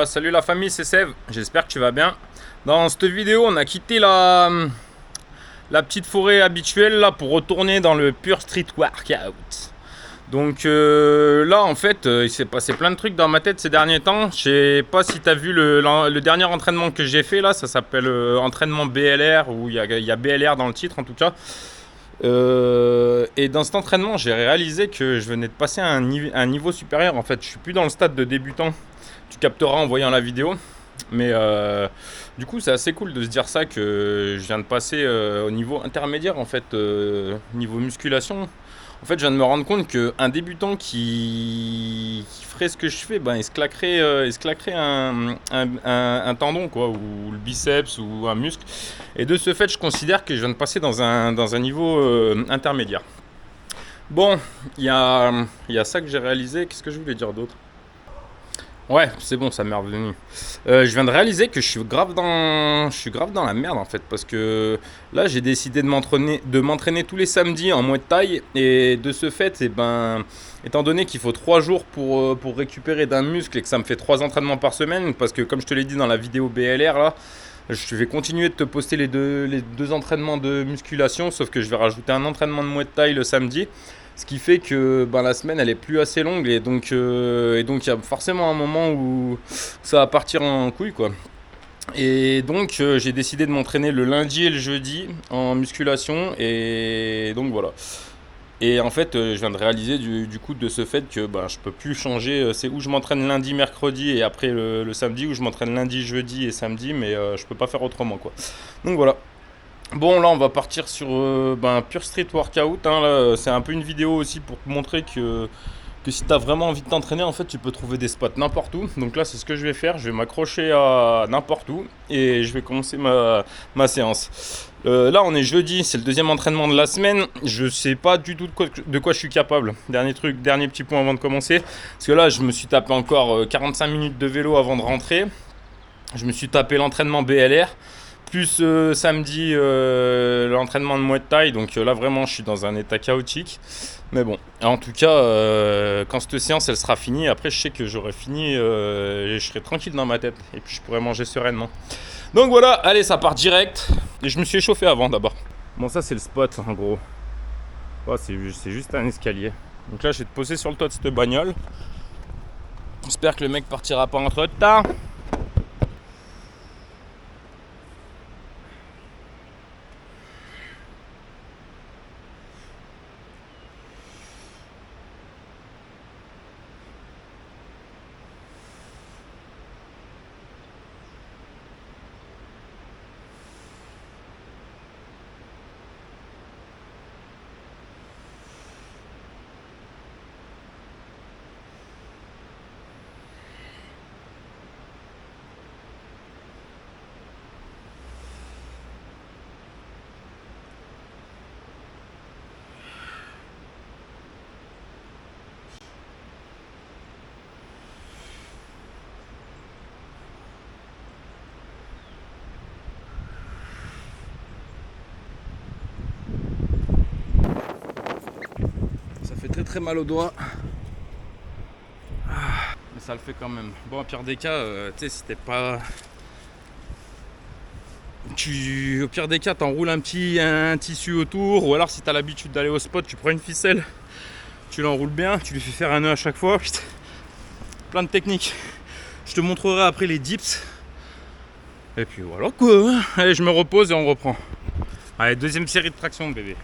Salut la famille, c'est Sev, j'espère que tu vas bien. Dans cette vidéo, on a quitté la petite forêt habituelle là pour retourner dans le pur street workout. Donc là en fait, il s'est passé plein de trucs dans ma tête ces derniers temps. Je sais pas si tu as vu le dernier entraînement que j'ai fait là, ça s'appelle entraînement BLR, ou il y a BLR dans le titre en tout cas. Et dans cet entraînement, j'ai réalisé que je venais de passer à un niveau supérieur. En fait, je suis plus dans le stade de débutant. Tu capteras en voyant la vidéo. Mais du coup, c'est assez cool de se dire ça, que je viens de passer au niveau intermédiaire, en fait, niveau musculation. En fait, je viens de me rendre compte qu'un débutant qui ferait ce que je fais, ben, il se claquerait un tendon, quoi, ou le biceps, ou un muscle. Et de ce fait, je considère que je viens de passer dans un niveau intermédiaire. Bon, il y a ça que j'ai réalisé. Qu'est-ce que je voulais dire d'autre? Ouais, c'est bon, ça m'est revenu. Je viens de réaliser que je suis grave dans la merde en fait, parce que là j'ai décidé de m'entraîner tous les samedis en Muay Thai, et de ce fait, étant donné qu'il faut 3 jours pour récupérer d'un muscle, et que ça me fait 3 entraînements par semaine, parce que comme je te l'ai dit dans la vidéo BLR là, je vais continuer de te poster les deux entraînements de musculation, sauf que je vais rajouter un entraînement de Muay Thai le samedi. Ce qui fait que la semaine elle est plus assez longue, et donc il y a forcément un moment où ça va partir en couille quoi. Et donc j'ai décidé de m'entraîner le lundi et le jeudi en musculation, et donc voilà. Et en fait je viens de réaliser du coup de ce fait que je peux plus changer, c'est où je m'entraîne lundi, mercredi, et après le samedi, où je m'entraîne lundi, jeudi et samedi, mais je peux pas faire autrement quoi. Donc voilà. Bon, là, on va partir sur pur street workout, hein, là, c'est un peu une vidéo aussi pour te montrer que si tu as vraiment envie de t'entraîner, en fait, tu peux trouver des spots n'importe où. Donc là, c'est ce que je vais faire. Je vais m'accrocher à n'importe où et je vais commencer ma séance. Là, on est jeudi, c'est le deuxième entraînement de la semaine. Je sais pas du tout de quoi je suis capable. Dernier truc, dernier petit point avant de commencer. Parce que là, je me suis tapé encore 45 minutes de vélo avant de rentrer. Je me suis tapé l'entraînement BLR, plus samedi l'entraînement de Muay Thai. Donc là vraiment je suis dans un état chaotique. Mais bon, en tout cas, quand cette séance elle sera finie, après je sais que j'aurai fini et je serai tranquille dans ma tête. Et puis je pourrai manger sereinement. Donc voilà, allez, ça part direct. Et je me suis échauffé avant d'abord. Bon, ça c'est le spot en gros. Oh, c'est juste un escalier. Donc là je vais te poser sur le toit de cette bagnole. J'espère que le mec partira pas en retard. Ça fait très très mal au doigt. Mais ça le fait quand même. Bon, au pire des cas, tu sais, si t'es pas. Au pire des cas, t'enroules un tissu autour, ou alors si t'as l'habitude d'aller au spot, tu prends une ficelle, tu l'enroules bien, tu lui fais faire un nœud à chaque fois. Putain, plein de techniques. Je te montrerai après les dips. Et puis voilà quoi. Allez, je me repose et on reprend. Allez, deuxième série de traction, bébé.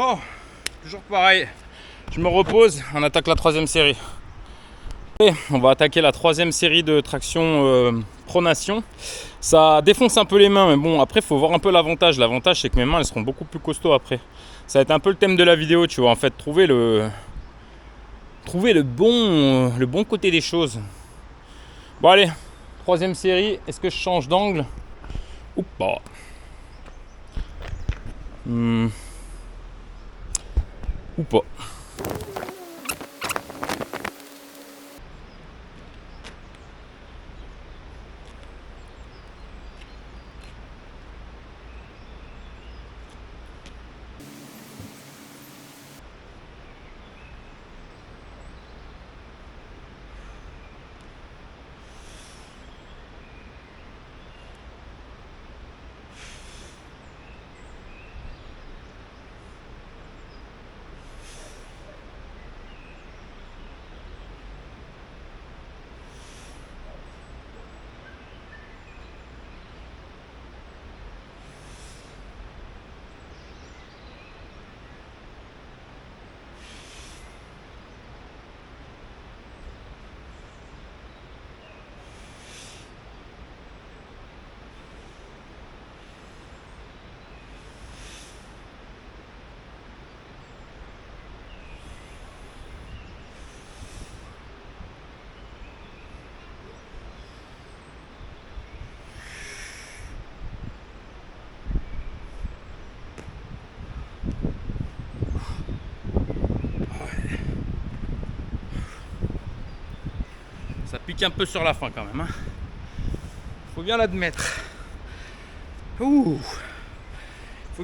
Bon, toujours pareil. Je me repose, on attaque la troisième série. Et on va attaquer la troisième série de traction pronation. Ça défonce un peu les mains, mais bon, après, il faut voir un peu l'avantage. L'avantage, c'est que mes mains, elles seront beaucoup plus costauds après. Ça va être un peu le thème de la vidéo, tu vois. En fait, trouver le bon côté des choses. Bon, allez, troisième série. Est-ce que je change d'angle ou pas? Ou pas. Ça pique un peu sur la fin quand même, hein. Faut bien l'admettre. Faut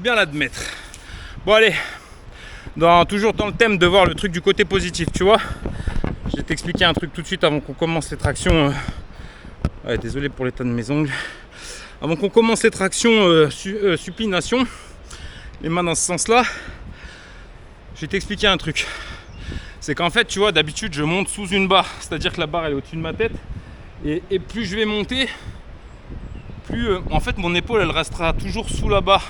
bien l'admettre. Bon allez, toujours dans le thème de voir le truc du côté positif, tu vois. Je vais t'expliquer un truc tout de suite avant qu'on commence les tractions. Ouais, désolé pour l'état de mes ongles. Avant qu'on commence les tractions supination, les mains dans ce sens-là, je vais t'expliquer un truc. C'est qu'en fait, tu vois, d'habitude, je monte sous une barre. C'est-à-dire que la barre, elle est au-dessus de ma tête. Et plus je vais monter, plus en fait, mon épaule, elle restera toujours sous la barre.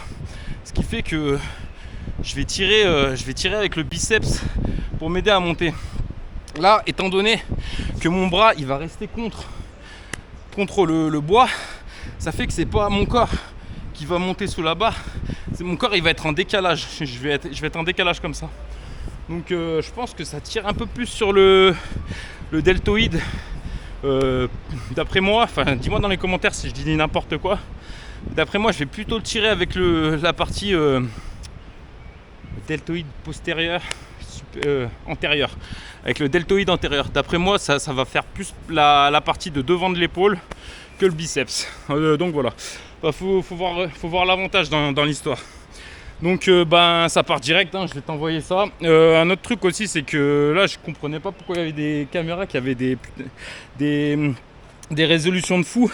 Ce qui fait que je vais tirer avec le biceps pour m'aider à monter. Là, étant donné que mon bras, il va rester contre le bois, ça fait que c'est pas mon corps qui va monter sous la barre. C'est mon corps, il va être en décalage. Je vais être en décalage comme ça. Donc je pense que ça tire un peu plus sur le deltoïde. D'après moi, enfin dis-moi dans les commentaires si je dis n'importe quoi. D'après moi, je vais plutôt le tirer avec la partie deltoïde postérieur, antérieur. Avec le deltoïde antérieur. D'après moi, ça va faire plus la partie de devant de l'épaule que le biceps. Donc voilà. Bah, faut voir l'avantage dans l'histoire. Donc ça part direct, hein, je vais t'envoyer ça. Un autre truc aussi, c'est que là je comprenais pas pourquoi il y avait des caméras qui avaient des résolutions de fou.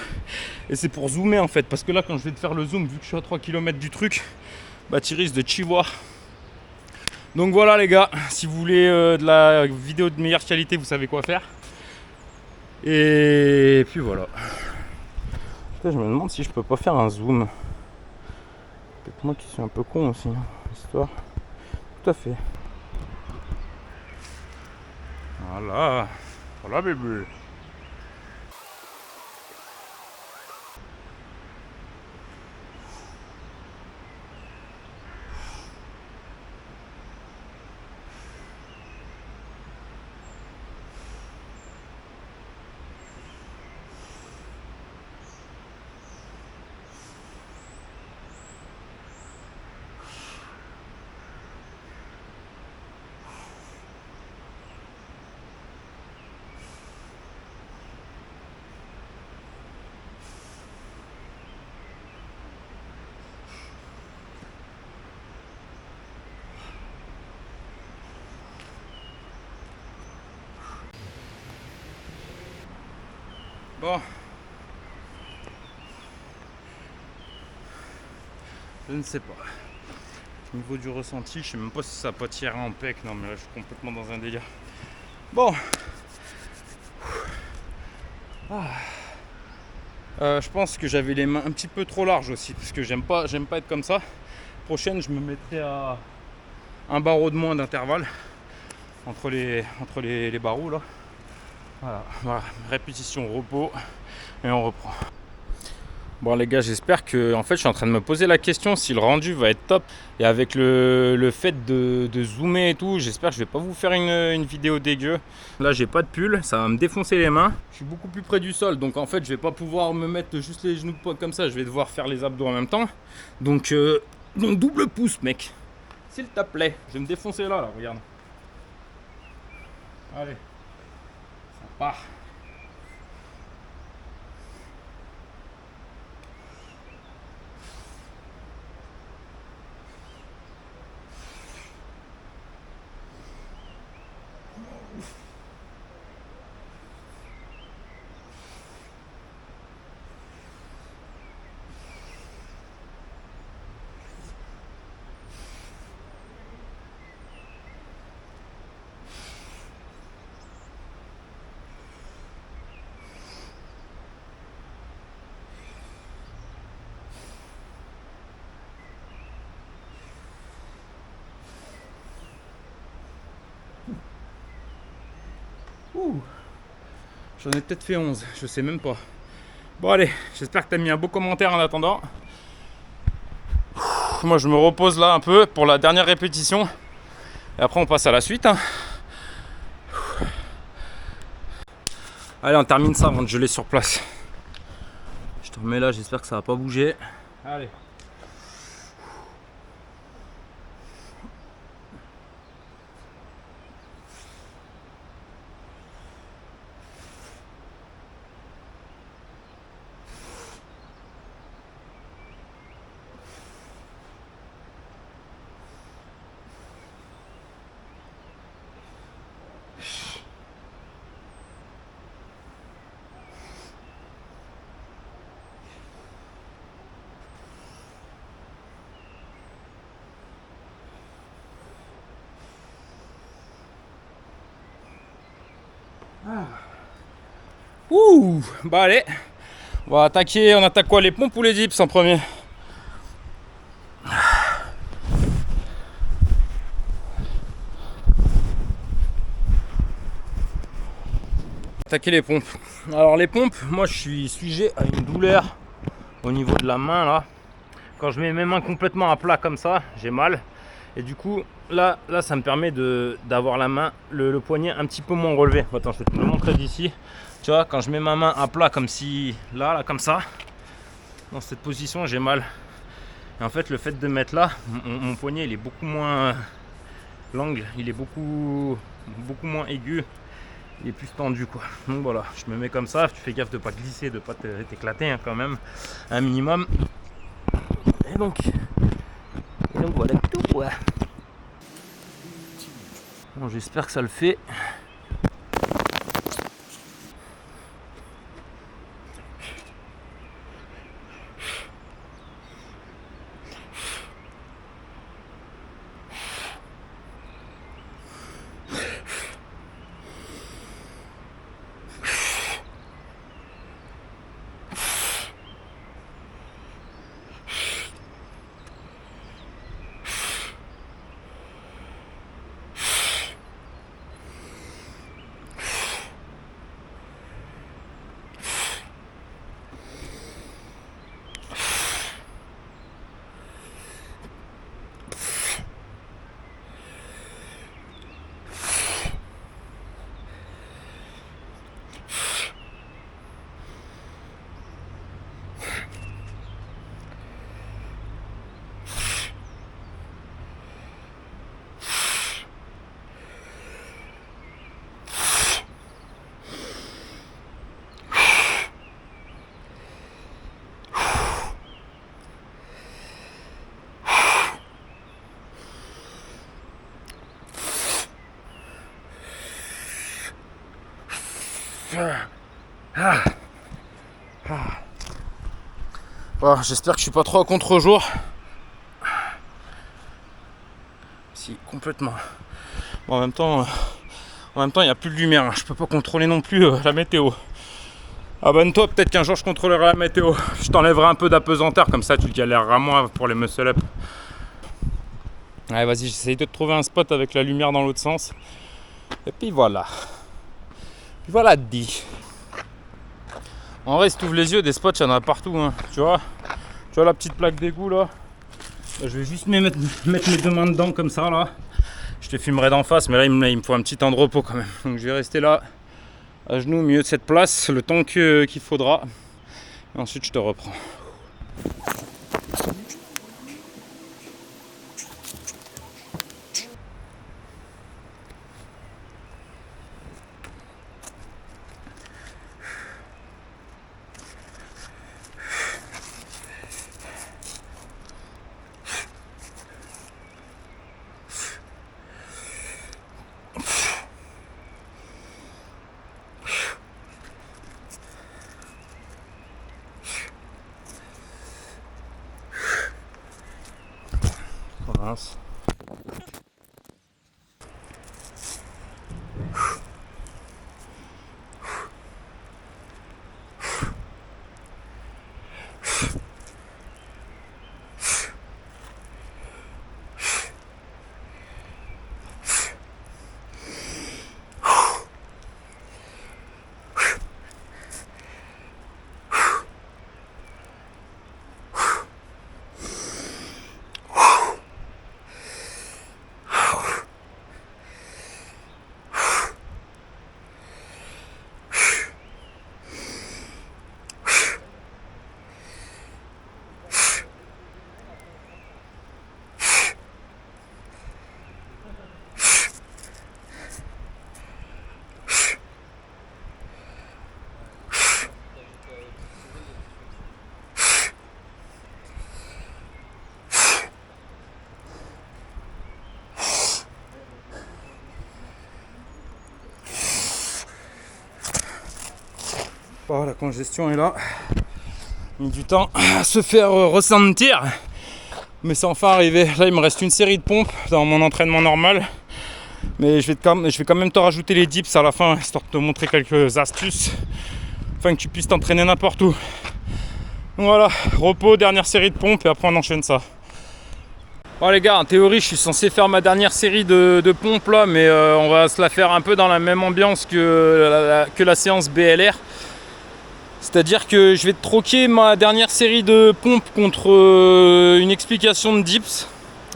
Et c'est pour zoomer en fait, parce que là quand je vais te faire le zoom, vu que je suis à 3 km du truc, bah tu risques de t'y voir. Donc voilà les gars, si vous voulez de la vidéo de meilleure qualité, vous savez quoi faire. Et puis voilà. Je me demande si je peux pas faire un zoom. Peut-être moi qui suis un peu con aussi, hein, histoire. Tout à fait. Voilà. Voilà bébé. Bon. Je ne sais pas. Au niveau du ressenti, je sais même pas si ça a pas tiré en pec. Non mais là je suis complètement dans un délire. Bon. Je pense que j'avais les mains un petit peu trop larges aussi. Parce que j'aime pas être comme ça. Prochaine je me mettrai un barreau de moins d'intervalle entre les barreaux là. Voilà, répétition, repos et on reprend. Bon les gars, j'espère que, en fait, je suis en train de me poser la question si le rendu va être top. Et avec le fait de zoomer et tout, j'espère que je vais pas vous faire une vidéo dégueu. Là, j'ai pas de pull, ça va me défoncer les mains. Je suis beaucoup plus près du sol, donc en fait, je vais pas pouvoir me mettre juste les genoux comme ça. Je vais devoir faire les abdos en même temps. Donc double pouce, mec. S'il te plaît, je vais me défoncer là, regarde. Allez, ça part. J'en ai peut-être fait 11, je sais même pas. Bon allez, j'espère que tu as mis un beau commentaire en attendant. Moi je me repose là un peu pour la dernière répétition. Et après on passe à la suite. Allez, on termine ça avant de geler sur place. Je te remets là, j'espère que ça va pas bouger. Allez. Ouh, bah allez, on va attaquer, on attaque quoi, les pompes ou les dips en premier? Attaquer les pompes. Alors les pompes, moi je suis sujet à une douleur au niveau de la main là. Quand je mets mes mains complètement à plat comme ça, j'ai mal. Et du coup, là ça me permet d'avoir la main, le poignet un petit peu moins relevé. Attends, je vais te le montrer d'ici. Tu vois, quand je mets ma main à plat comme si, là comme ça, dans cette position, j'ai mal. Et en fait, le fait de mettre là, mon poignet, il est beaucoup moins... L'angle, il est beaucoup moins aigu. Il est plus tendu, quoi. Donc voilà, je me mets comme ça. Tu fais gaffe de pas glisser, de pas t'éclater, hein, quand même. Un minimum. Et donc voilà tout, quoi. Bon, j'espère que ça le fait. Bon, j'espère que je suis pas trop à contre-jour. Si, complètement. Bon, en même temps, il n'y a plus de lumière. Hein. Je peux pas contrôler non plus la météo. Abonne-toi, peut-être qu'un jour je contrôlerai la météo. Je t'enlèverai un peu d'apesanteur, comme ça tu galéreras moins pour les muscle-up. Ouais, vas-y, j'essaye de trouver un spot avec la lumière dans l'autre sens. Et puis voilà. Puis voilà dit. En vrai, si tu ouvres les yeux, des spots, il y en a partout. Hein. Tu vois la petite plaque d'égout là. Je vais juste mettre mes deux mains dedans comme ça là. Je te filmerai d'en face, mais là il me faut un petit temps de repos quand même. Donc je vais rester là, à genoux au milieu de cette place, le temps qu'il faudra. Et ensuite je te reprends. Mince. Oh, la congestion est là. Mis du temps à se faire ressentir. Mais c'est enfin arrivé. Là, il me reste une série de pompes dans mon entraînement normal. Mais je vais quand même te rajouter les dips à la fin, histoire de te montrer quelques astuces. Afin que tu puisses t'entraîner n'importe où. Donc voilà, repos, dernière série de pompes et après on enchaîne ça. Bon les gars, en théorie je suis censé faire ma dernière série de pompes là, mais on va se la faire un peu dans la même ambiance que la séance BLR. C'est-à-dire que je vais te troquer ma dernière série de pompes contre une explication de dips.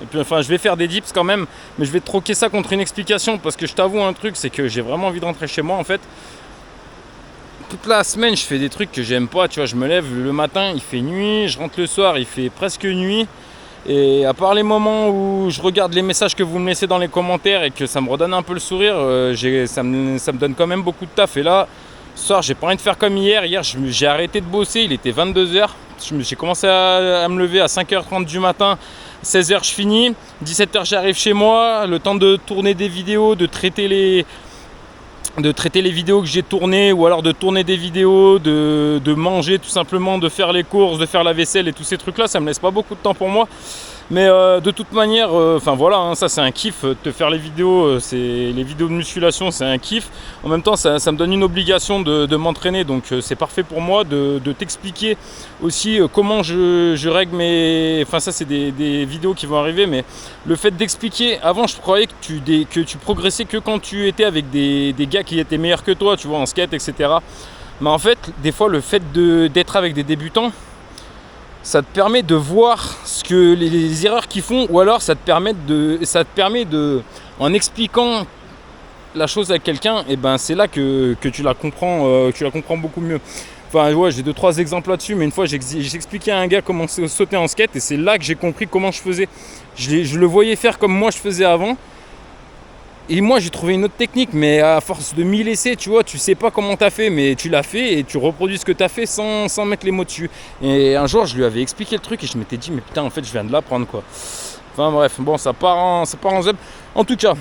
Et puis enfin je vais faire des dips quand même, mais je vais te troquer ça contre une explication parce que je t'avoue un truc, c'est que j'ai vraiment envie de rentrer chez moi en fait. Toute la semaine je fais des trucs que j'aime pas, tu vois, je me lève le matin, il fait nuit, je rentre le soir, il fait presque nuit. Et à part les moments où je regarde les messages que vous me laissez dans les commentaires et que ça me redonne un peu le sourire, ça me donne quand même beaucoup de taf. Et là, ce soir, j'ai pas envie de faire comme hier. Hier, j'ai arrêté de bosser, il était 22h. J'ai commencé à me lever à 5h30 du matin. 16h, je finis. 17h, j'arrive chez moi. Le temps de tourner des vidéos, de traiter les vidéos que j'ai tournées, ou alors de tourner des vidéos, de manger tout simplement, de faire les courses, de faire la vaisselle et tous ces trucs là, ça me laisse pas beaucoup de temps pour moi. Mais de toute manière, enfin voilà, hein, ça c'est un kiff, de faire les vidéos, les vidéos de musculation, c'est un kiff. En même temps, ça me donne une obligation de m'entraîner, donc c'est parfait pour moi de t'expliquer aussi comment je règle mes... Enfin ça c'est des vidéos qui vont arriver, mais le fait d'expliquer, avant je croyais que tu progressais que quand tu étais avec des gars qui étaient meilleurs que toi, tu vois, en skate, etc. Mais en fait, des fois le fait d'être avec des débutants, ça te permet de voir ce que les erreurs qu'ils font, ou alors ça te permet de en expliquant la chose à quelqu'un, et ben c'est là que tu la comprends beaucoup mieux. Enfin ouais, j'ai 2-3 exemples là-dessus, mais une fois j'ai expliqué à un gars comment sauter en skate et c'est là que j'ai compris comment je faisais. Je le voyais faire comme moi je faisais avant. Et moi j'ai trouvé une autre technique, mais à force de m'y laisser, tu vois, tu sais pas comment t'as fait, mais tu l'as fait et tu reproduis ce que t'as fait sans mettre les mots dessus. Et un jour je lui avais expliqué le truc et je m'étais dit mais putain en fait je viens de l'apprendre quoi. Enfin bref, bon ça part en zeb. En tout cas,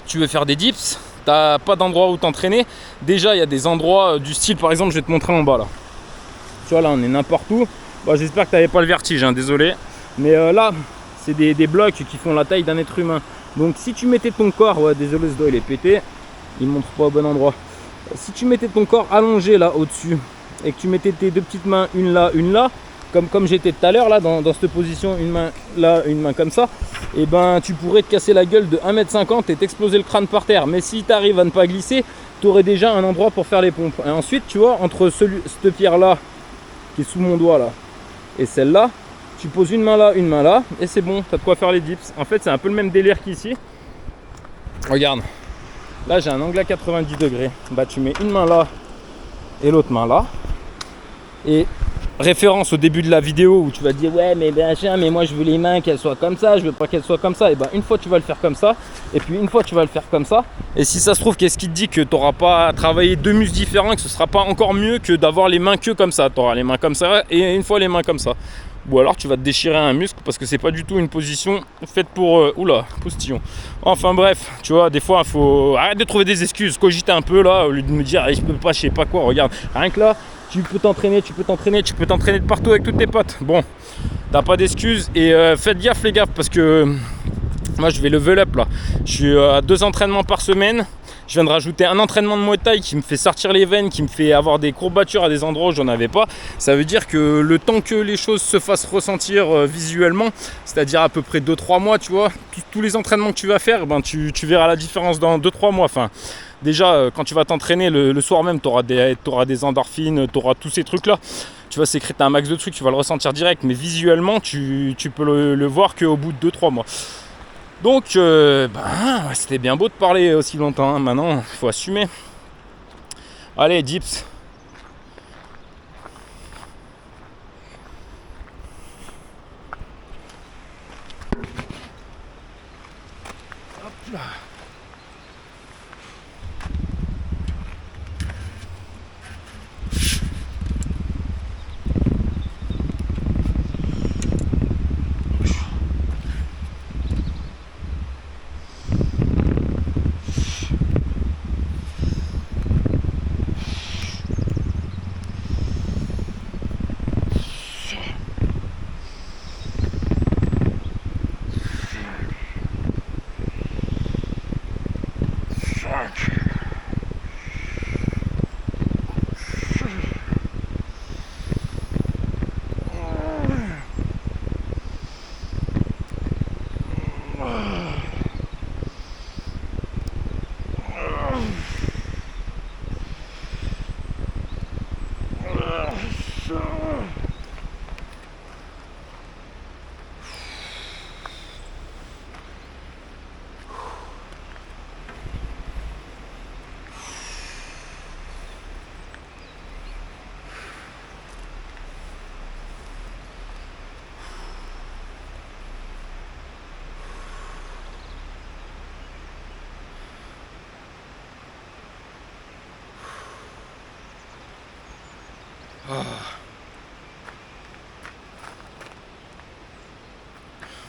tu veux faire des dips, t'as pas d'endroit où t'entraîner. Déjà il y a des endroits du style, par exemple je vais te montrer en bas là. Tu vois là on est n'importe où. Bon, j'espère que t'avais pas le vertige, hein, désolé. Mais là c'est des blocs qui font la taille d'un être humain. Donc si tu mettais ton corps, ouais désolé ce doigt il est pété, il ne montre pas au bon endroit. Si tu mettais ton corps allongé là au-dessus et que tu mettais tes deux petites mains, une là, comme j'étais tout à l'heure là dans cette position, une main là, une main comme ça, et ben tu pourrais te casser la gueule de 1m50 et t'exploser le crâne par terre. Mais si tu arrives à ne pas glisser, tu aurais déjà un endroit pour faire les pompes. Et ensuite, tu vois, entre cette pierre là qui est sous mon doigt là et celle-là, tu poses une main là, et c'est bon, tu as de quoi faire les dips. En fait, c'est un peu le même délire qu'ici. Regarde, là j'ai un angle à 90 degrés. Bah, tu mets une main là et l'autre main là. Et référence au début de la vidéo où tu vas te dire ouais mais moi je veux les mains qu'elles soient comme ça, je veux pas qu'elles soient comme ça. Et ben une fois tu vas le faire comme ça, et puis une fois tu vas le faire comme ça. Et si ça se trouve, qu'est-ce qui te dit que tu n'auras pas travaillé deux muscles différents, que ce sera pas encore mieux que d'avoir les mains que comme ça. Tu auras les mains comme ça et une fois les mains comme ça. Ou alors tu vas te déchirer un muscle parce que c'est pas du tout une position faite pour oula, postillon. Enfin bref, tu vois, des fois il faut arrête de trouver des excuses, cogiter un peu là au lieu de me dire je peux pas, je sais pas quoi. Regarde, rien que là tu peux t'entraîner de partout avec tous tes potes. Bon, t'as pas d'excuses et faites gaffe les gars, parce que moi je vais level up là. Je suis à 2 entraînements par semaine. Je viens de rajouter un entraînement de Muay Thai qui me fait sortir les veines, qui me fait avoir des courbatures à des endroits où j'en avais pas. Ça veut dire que le temps que les choses se fassent ressentir visuellement, c'est-à-dire à peu près 2-3 mois, tu vois, tous les entraînements que tu vas faire, ben tu verras la différence dans 2-3 mois. Enfin, déjà, quand tu vas t'entraîner le soir même, tu auras des endorphines, tu auras tous ces trucs-là. Tu vas sécréter un max de trucs, tu vas le ressentir direct, mais visuellement, tu peux le voir qu'au bout de 2-3 mois. Donc, c'était bien beau de parler aussi longtemps. Hein. Maintenant, il faut assumer. Allez, dips. Hop là.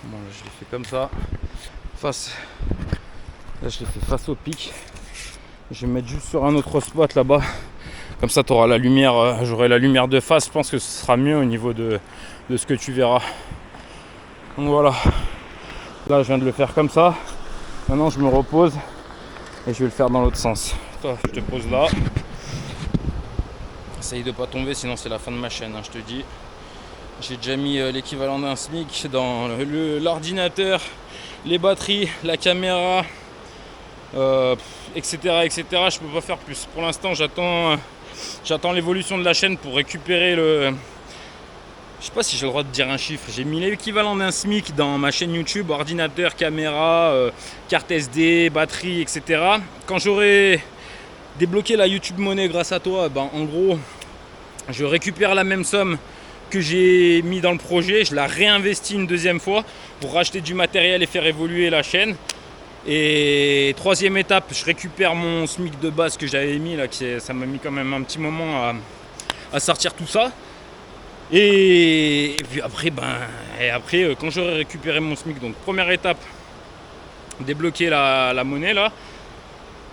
Bon, là, je l'ai fait comme ça. Là, je l'ai fait face au pic. Je vais me mettre juste sur un autre spot là-bas. Comme ça, tu auras la lumière. J'aurai la lumière de face. Je pense que ce sera mieux au niveau de ce que tu verras. Donc voilà. Là, je viens de le faire comme ça. Maintenant, je me repose et je vais le faire dans l'autre sens. Toi, je te pose là. Essaye de pas tomber, sinon c'est la fin de ma chaîne, hein, je te dis. J'ai déjà mis l'équivalent d'un SMIC dans l'ordinateur, les batteries, la caméra, etc., etc. Je peux pas faire plus. Pour l'instant, j'attends l'évolution de la chaîne pour récupérer le... Je sais pas si j'ai le droit de dire un chiffre. J'ai mis l'équivalent d'un SMIC dans ma chaîne YouTube, ordinateur, caméra, carte SD, batterie, etc. Quand j'aurai débloqué la YouTube Money grâce à toi, ben, en gros, je récupère la même somme que j'ai mis dans le projet, je la réinvestis une deuxième fois pour racheter du matériel et faire évoluer la chaîne. Et troisième étape, je récupère mon SMIC de base que j'avais mis là, ça m'a mis quand même un petit moment à sortir tout ça. Et puis après, quand j'aurai récupéré mon SMIC, donc première étape, débloquer la monnaie là,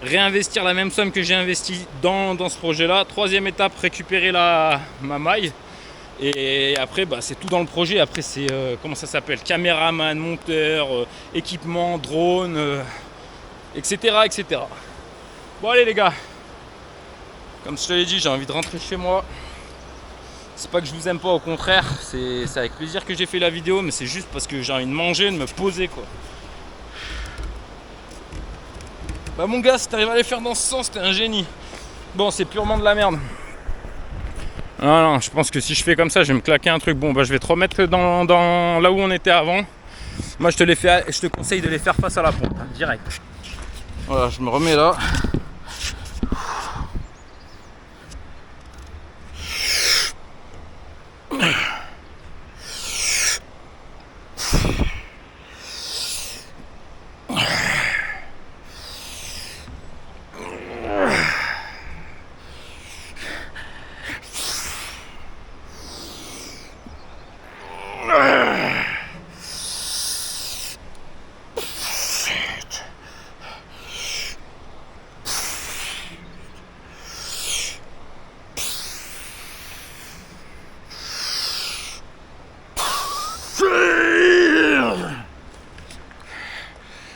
réinvestir la même somme que j'ai investi dans ce projet là. Troisième étape, récupérer ma maille. Et après, c'est tout dans le projet. Après, c'est comment ça s'appelle, caméraman, monteur, équipement, drone, etc., etc. Bon allez les gars, comme je te l'ai dit, j'ai envie de rentrer chez moi. C'est pas que je vous aime pas, au contraire, c'est avec plaisir que j'ai fait la vidéo, mais c'est juste parce que j'ai envie de manger, de me poser quoi. Bah mon gars, si t'arrives à les faire dans ce sens, t'es un génie. Bon, c'est purement de la merde. Non, je pense que si je fais comme ça, je vais me claquer un truc. Bon, bah je vais te remettre dans là où on était avant. Moi, je te conseille de les faire face à la pompe, hein, direct. Voilà, je me remets là.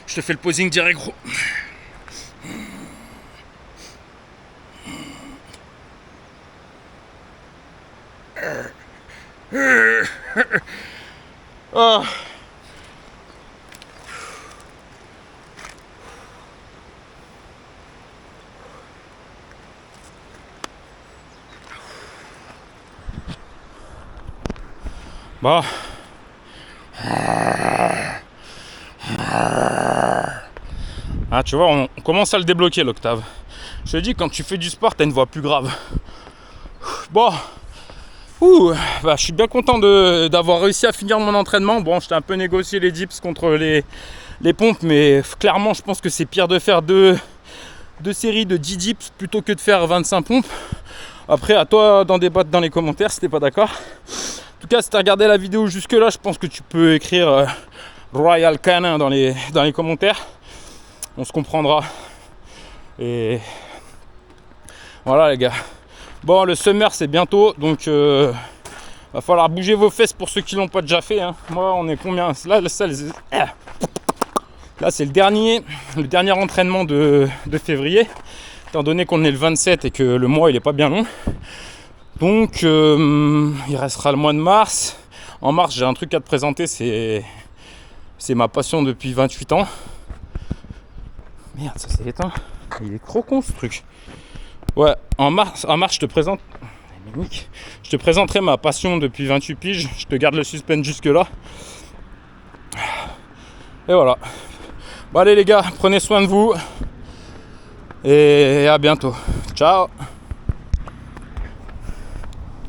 Je te fais le posing direct, gros. Oh. Bon. Ah, tu vois, on commence à le débloquer, l'octave. Je te dis, quand tu fais du sport, t'as une voix plus grave. Bon. Bah, je suis bien content d'avoir réussi à finir mon entraînement. Bon, j'étais un peu négocié les dips contre les pompes, mais clairement, je pense que c'est pire de faire deux séries de 10 dips plutôt que de faire 25 pompes. Après, à toi d'en débattre dans les commentaires si t'es pas d'accord. En tout cas, si t'as regardé la vidéo jusque là, je pense que tu peux écrire Royal Canin dans les commentaires. On se comprendra. Et voilà les gars. Bon, le summer c'est bientôt, donc va falloir bouger vos fesses pour ceux qui l'ont pas déjà fait. Hein. Moi, on est combien? Là c'est le dernier entraînement de février, étant donné qu'on est le 27 et que le mois il est pas bien long. Donc il restera le mois de mars. En mars, j'ai un truc à te présenter, c'est ma passion depuis 28 ans. Merde, ça s'est éteint. Il est trop con ce truc. Ouais, en mars, je te présenterai ma passion depuis 28 piges. Je te garde le suspense jusque là. Et voilà. Bon allez les gars, prenez soin de vous. Et à bientôt. Ciao.